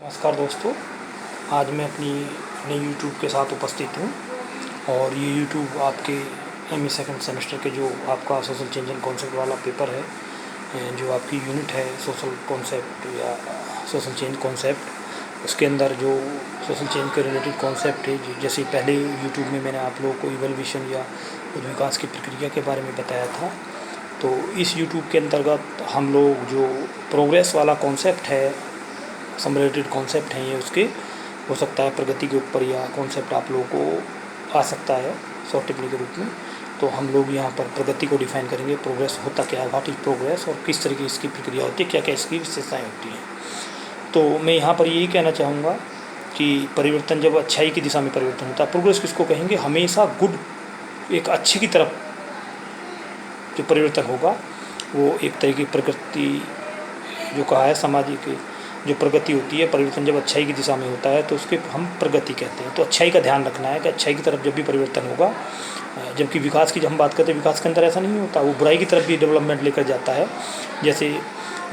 नमस्कार दोस्तों। आज मैं अपनी नई यूट्यूब के साथ उपस्थित हूँ और ये यूट्यूब आपके एमए सेकंड सेमेस्टर के जो आपका सोशल चेंज एंड कॉन्सेप्ट वाला पेपर है, जो आपकी यूनिट है सोशल कॉन्सेप्ट या सोशल चेंज कॉन्सेप्ट, उसके अंदर जो सोशल चेंज के रिलेटेड कॉन्सेप्ट है, जैसे पहले यूट्यूब में मैंने आप लोगों को इवोल्यूशन या विकास की प्रक्रिया के बारे में बताया था, तो इस यूट्यूब के अंतर्गत हम लोग जो प्रोग्रेस वाला कॉन्सेप्ट है, सम रिलेटेड कॉन्सेप्ट हैं ये उसके, हो सकता है प्रगति के ऊपर या कॉन्सेप्ट आप लोगों को आ सकता है शॉर्ट टिप्पणी के रूप में। तो हम लोग यहाँ पर प्रगति को डिफाइन करेंगे, प्रोग्रेस होता क्या है, व्हाट इज प्रोग्रेस, और किस तरीके इसकी प्रक्रिया होती है, क्या क्या इसकी विशेषताएँ होती हैं। तो मैं यहाँ पर यही कहना चाहूँगा कि परिवर्तन जब अच्छाई की दिशा में परिवर्तन होता है, प्रोग्रेस किसको कहेंगे, हमेशा गुड, एक अच्छे की तरफ जो परिवर्तन होगा वो एक तरीके की प्रकृति जो कहा है सामाजिक जो प्रगति होती है, परिवर्तन जब अच्छाई की दिशा में होता है तो उसके हम प्रगति कहते हैं। तो अच्छाई का ध्यान रखना है कि अच्छाई की तरफ जब भी परिवर्तन होगा, जबकि विकास की जब हम बात करते हैं, विकास के अंदर ऐसा नहीं होता, वो बुराई की तरफ भी डेवलपमेंट लेकर जाता है। जैसे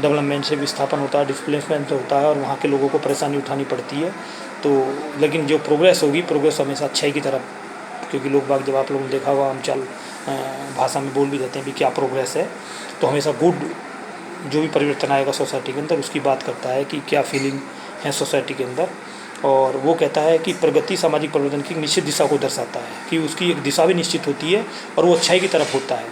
डेवलपमेंट से विस्थापन होता है, डिस्प्लेसमेंट होता है और वहाँ के लोगों को परेशानी उठानी पड़ती है। तो लेकिन जो प्रोग्रेस होगी, प्रोग्रेस हमेशा अच्छाई की तरफ, क्योंकि लोग बाग, जब आप लोगों ने देखा होगा, हम चल भाषा में बोल भी देते हैं भी क्या प्रोग्रेस है, तो हमेशा गुड जो भी परिवर्तन आएगा सोसाइटी के अंदर उसकी बात करता है कि क्या फीलिंग है सोसाइटी के अंदर। और वो कहता है कि प्रगति सामाजिक परिवर्तन की निश्चित दिशा को दर्शाता है, कि उसकी एक दिशा भी निश्चित होती है और वो अच्छाई की तरफ होता है।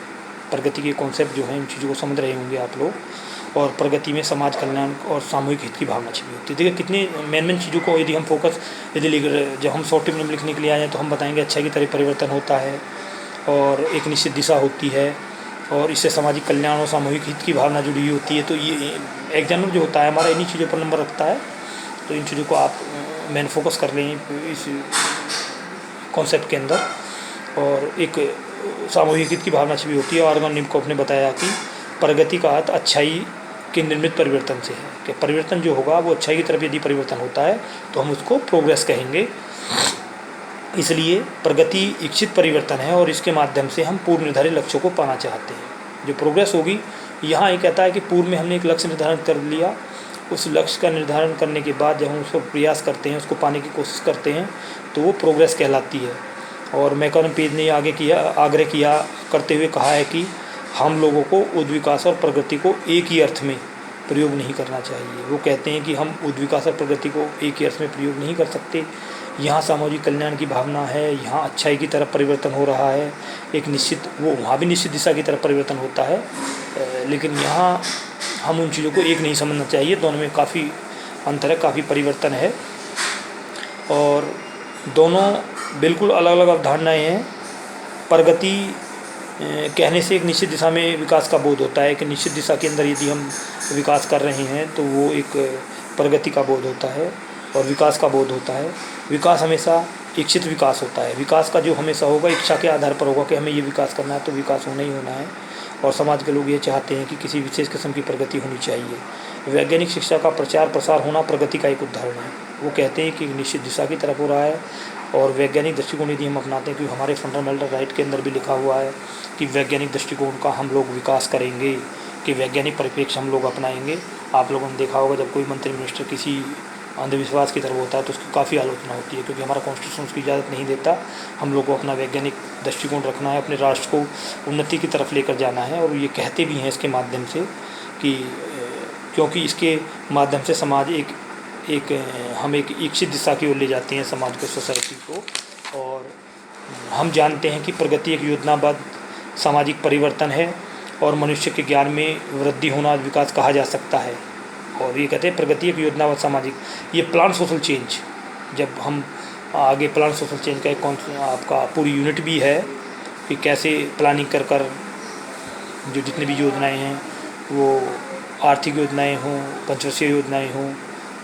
प्रगति के कॉन्सेप्ट जो हैं, इन चीज़ों को समझ रहे होंगे आप लोग। और प्रगति में समाज कल्याण और सामूहिक हित की भावना छिपी होती है। देखिए कितनी मेन चीज़ों को यदि हम फोकस जब हम शॉर्ट टिप्पणी में लिखने के लिए आए हैं तो हम बताएंगे अच्छाई की तरफ परिवर्तन होता है और एक निश्चित दिशा होती है और इससे सामाजिक कल्याण और सामूहिक हित की भावना जुड़ी होती है। तो ये एग्जामिनर जो होता है हमारा इन्हीं चीज़ों पर नंबर रखता है। तो इन चीज़ों को आप मेन फोकस कर लें इस कॉन्सेप्ट के अंदर। और एक सामूहिक हित की भावना छिपी होती है। और निम को आपने बताया कि प्रगति का अर्थ अच्छाई के निर्मित परिवर्तन से है, कि परिवर्तन जो होगा वो अच्छाई की तरफ यदि परिवर्तन होता है तो हम उसको प्रोग्रेस कहेंगे। इसलिए प्रगति इच्छित परिवर्तन है और इसके माध्यम से हम पूर्व निर्धारित लक्ष्यों को पाना चाहते हैं। जो प्रोग्रेस होगी, यहाँ ये कहता है कि पूर्व में हमने एक लक्ष्य निर्धारण कर लिया, उस लक्ष्य का निर्धारण करने के बाद जब हम उसको प्रयास करते हैं, उसको पाने की कोशिश करते हैं, तो वो प्रोग्रेस कहलाती है। और मैकॉलम पेज ने आग्रह किया करते हुए कहा है कि हम लोगों को उद्विकास और प्रगति को एक ही अर्थ में प्रयोग नहीं करना चाहिए। वो कहते हैं कि हम उद्विकास और प्रगति को एक ही अर्थ में प्रयोग नहीं कर सकते। यहाँ सामाजिक कल्याण की भावना है, यहाँ अच्छाई की तरफ परिवर्तन हो रहा है, एक निश्चित, वो वहाँ भी निश्चित दिशा की तरफ परिवर्तन होता है, लेकिन यहाँ हम उन चीज़ों को एक नहीं समझना चाहिए। दोनों में काफ़ी अंतर है, काफ़ी परिवर्तन है और दोनों बिल्कुल अलग अलग अवधारणाएँ हैं। प्रगति कहने से एक निश्चित दिशा में विकास का बोध होता है, कि निश्चित दिशा के अंदर यदि हम विकास कर रहे हैं तो वो एक प्रगति का बोध होता है और विकास का बोध होता है। विकास हमेशा इच्छित विकास होता है। विकास का जो हमेशा होगा इच्छा के आधार पर होगा कि हमें ये विकास करना है, तो विकास होना ही होना है। और समाज के लोग ये चाहते हैं कि किसी विशेष किस्म की प्रगति होनी चाहिए। वैज्ञानिक शिक्षा का प्रचार प्रसार होना प्रगति का एक उदाहरण है। वो कहते हैं कि निश्चित दिशा की तरफ हो रहा है और वैज्ञानिक दृष्टिकोण यदि हम अपनाते हैं, क्योंकि हमारे फंडामेंटल राइट के अंदर भी लिखा हुआ है कि वैज्ञानिक दृष्टिकोण का हम लोग विकास करेंगे, कि वैज्ञानिक परिप्रेक्ष्य हम लोग अपनाएंगे। आप लोगों ने देखा होगा जब कोई मंत्री मिनिस्टर किसी अंधविश्वास की तरफ होता है तो उसकी काफ़ी आलोचना होती है, क्योंकि हमारा कॉन्स्टिट्यूशन उसकी इजाज़त नहीं देता। हम लोग को अपना वैज्ञानिक दृष्टिकोण रखना है, अपने राष्ट्र को उन्नति की तरफ लेकर जाना है। और ये कहते भी हैं इसके माध्यम से कि क्योंकि इसके माध्यम से समाज हम एक इच्छित दिशा की ओर ले जाते हैं समाज को, सोसाइटी को। और हम जानते हैं कि प्रगति एक योजनाबद्ध सामाजिक परिवर्तन है और मनुष्य के ज्ञान में वृद्धि होना विकास कहा जा सकता है। और ये कहते हैं प्रगति एक योजनाबद्ध सामाजिक, ये प्लान सोशल चेंज, जब हम आगे प्लान सोशल चेंज का एक आपका पूरी यूनिट भी है कि कैसे प्लानिंग कर जो जितनी भी योजनाएं हैं, वो आर्थिक योजनाएं हों, पंचवर्षीय योजनाएं हों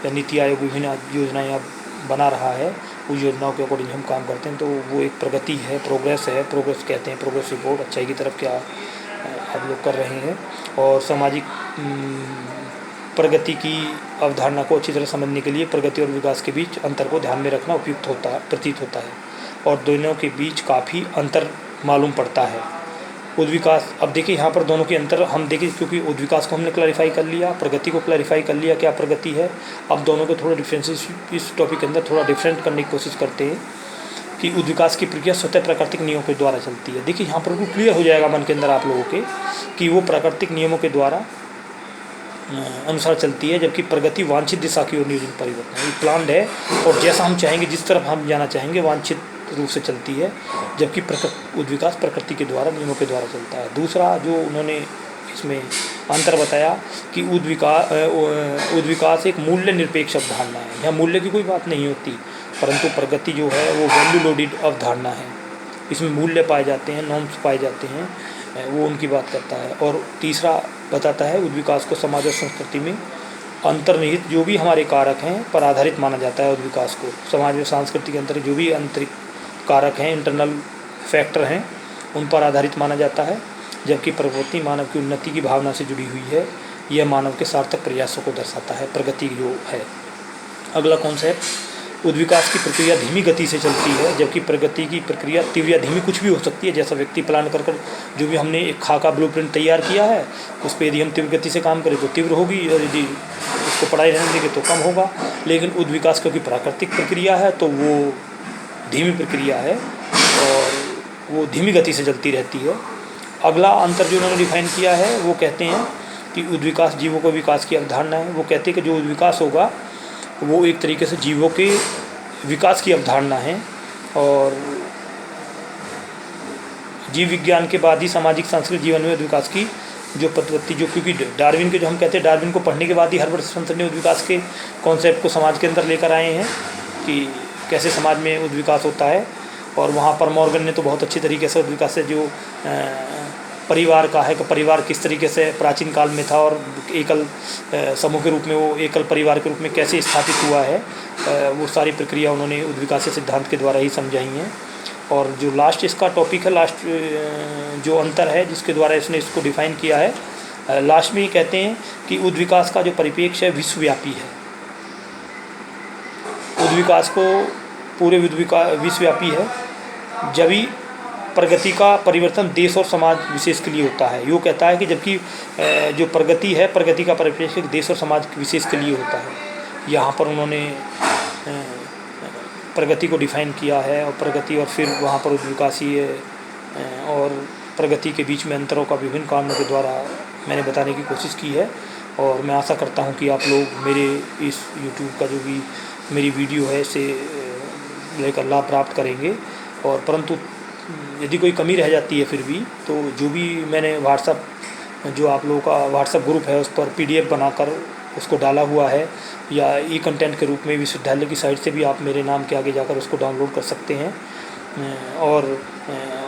या नीति आयोग विभिन्न योजनाएं अब बना रहा है, उस योजनाओं के अकॉर्डिंग हम काम करते हैं, तो वो एक प्रगति है, प्रोग्रेस है। प्रोग्रेस कहते हैं, प्रोग्रेस रिपोर्ट, अच्छाई की तरफ क्या आप लोग कर रहे हैं। और सामाजिक प्रगति की अवधारणा को अच्छी तरह समझने के लिए प्रगति और विकास के बीच अंतर को ध्यान में रखना उपयुक्त प्रतीत होता है। और दोनों के बीच काफ़ी अंतर मालूम पड़ता है। उद्विकास, अब देखिए यहाँ पर दोनों के अंतर हम देखें, क्योंकि उद्विकास को हमने क्लैरिफाई कर लिया, प्रगति को क्लैरिफाई कर लिया क्या प्रगति है। अब दोनों के थोड़े डिफरेंसेस इस टॉपिक के अंदर थोड़ा डिफरेंट करने की कोशिश करते हैं कि उद्विकास की प्रक्रिया स्वतः प्राकृतिक नियमों के द्वारा चलती है। देखिए यहाँ पर वो क्लियर हो जाएगा मन के अंदर आप लोगों के कि वो प्राकृतिक नियमों के द्वारा अनुसार चलती है, जबकि प्रगति वांछित दिशा की ओर नियोजित परिवर्तन है, प्लान्ड है और जैसा हम चाहेंगे, जिस तरफ हम जाना चाहेंगे वांछित रूप से चलती है, जबकि उद्विकास प्रकृति के द्वारा नियमों के द्वारा चलता है। दूसरा जो उन्होंने इसमें अंतर बताया कि उद्विकास एक मूल्य निरपेक्ष अवधारणा है। यहाँ मूल्य की कोई बात नहीं होती, परंतु प्रगति जो है वो वैल्यू लोडेड अवधारणा है, इसमें मूल्य पाए जाते हैं, नॉर्म्स पाए जाते हैं, वो उनकी बात करता है। और तीसरा बताता है उद्विकास को समाज और संस्कृति में अंतर्निहित जो भी हमारे कारक हैं पर आधारित माना जाता है। उद्विकास को समाज और संस्कृति के अंतर जो भी आंतरिक कारक हैं, इंटरनल फैक्टर हैं, उन पर आधारित माना जाता है, जबकि प्रवृत्ति मानव की उन्नति की भावना से जुड़ी हुई है। यह मानव के सार्थक प्रयासों को दर्शाता है, प्रगति जो है। अगला कॉन्सेप्ट, उद्विकास की प्रक्रिया धीमी गति से चलती है, जबकि प्रगति की प्रक्रिया तीव्र या धीमी कुछ भी हो सकती है। जैसा व्यक्ति प्लान कर जो भी हमने एक खाका ब्लूप्रिंट तैयार किया है, उस पर यदि हम तीव्र गति से काम करें तो तीव्र होगी, और यदि उसको पढ़ाई रहने देंगे तो कम होगा। लेकिन उद्विकास क्योंकि प्राकृतिक प्रक्रिया है तो वो धीमी प्रक्रिया है और वो धीमी गति से चलती रहती है। अगला अंतर जो उन्होंने डिफाइन किया है वो कहते हैं कि उद्विकास जीवों को विकास की अवधारणा है। वो कहते हैं कि जो उद्विकास होगा वो एक तरीके से जीवों के विकास की अवधारणा है, और जीव विज्ञान के बाद ही सामाजिक सांस्कृतिक जीवन में उद्विकास की जो पद्धति, जो क्योंकि डार्विन के जो हम कहते हैं, डार्विन को पढ़ने के बाद ही हर्बर्ट स्पेंसर ने उद्विकास के कॉन्सेप्ट को समाज के अंदर लेकर आए हैं कि कैसे समाज में उद्विकास होता है। और वहाँ पर मॉर्गन ने तो बहुत अच्छी तरीके से उद्विकास से जो परिवार का है कि परिवार किस तरीके से प्राचीन काल में था और एकल समूह के रूप में, वो एकल परिवार के रूप में कैसे स्थापित हुआ है, वो सारी प्रक्रिया उन्होंने उद्विकास सिद्धांत के द्वारा ही समझाई हैं। और जो लास्ट इसका टॉपिक है, लास्ट जो अंतर है जिसके द्वारा इसने इसको डिफ़ाइन किया है, लास्ट में ही कहते हैं कि उद्विकास का जो परिप्रेक्ष्य है विश्वव्यापी है। उद्विकास को पूरे विश्वव्यापी है, जब ही प्रगति का परिवर्तन देश और समाज विशेष के लिए होता है। यो कहता है कि जबकि जो प्रगति है, प्रगति का परिप्रेक्ष्य देश और समाज विशेष के लिए होता है। यहाँ पर उन्होंने प्रगति को डिफ़ाइन किया है, और प्रगति और फिर वहाँ पर उद्विकासीय और प्रगति के बीच में अंतरों का विभिन्न कारणों के द्वारा मैंने बताने की कोशिश की है। और मैं आशा करता हूँ कि आप लोग मेरे इस YouTube का जो भी मेरी वीडियो है इसे लेकर लाभ प्राप्त करेंगे। और परंतु यदि कोई कमी रह जाती है फिर भी, तो जो भी मैंने व्हाट्सअप, जो आप लोगों का व्हाट्सअप ग्रुप है, उस पर PDF बनाकर उसको डाला हुआ है, या ई कंटेंट के रूप में विश्वविद्यालय की साइट से भी आप मेरे नाम के आगे जाकर उसको डाउनलोड कर सकते हैं। और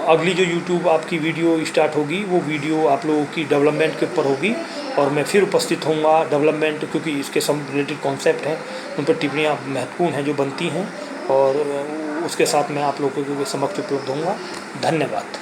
अगली जो YouTube आपकी वीडियो स्टार्ट होगी, वो वीडियो आप लोगों की डेवलपमेंट के ऊपर होगी, और मैं फिर उपस्थित होऊंगा डेवलपमेंट, क्योंकि इसके सब रिलेटेड कॉन्सेप्ट हैं, उन पर टिप्पणियाँ महत्वपूर्ण हैं जो बनती हैं, और उसके साथ मैं आप लोगों के समक्ष उपलब्ध होऊंगा। धन्यवाद।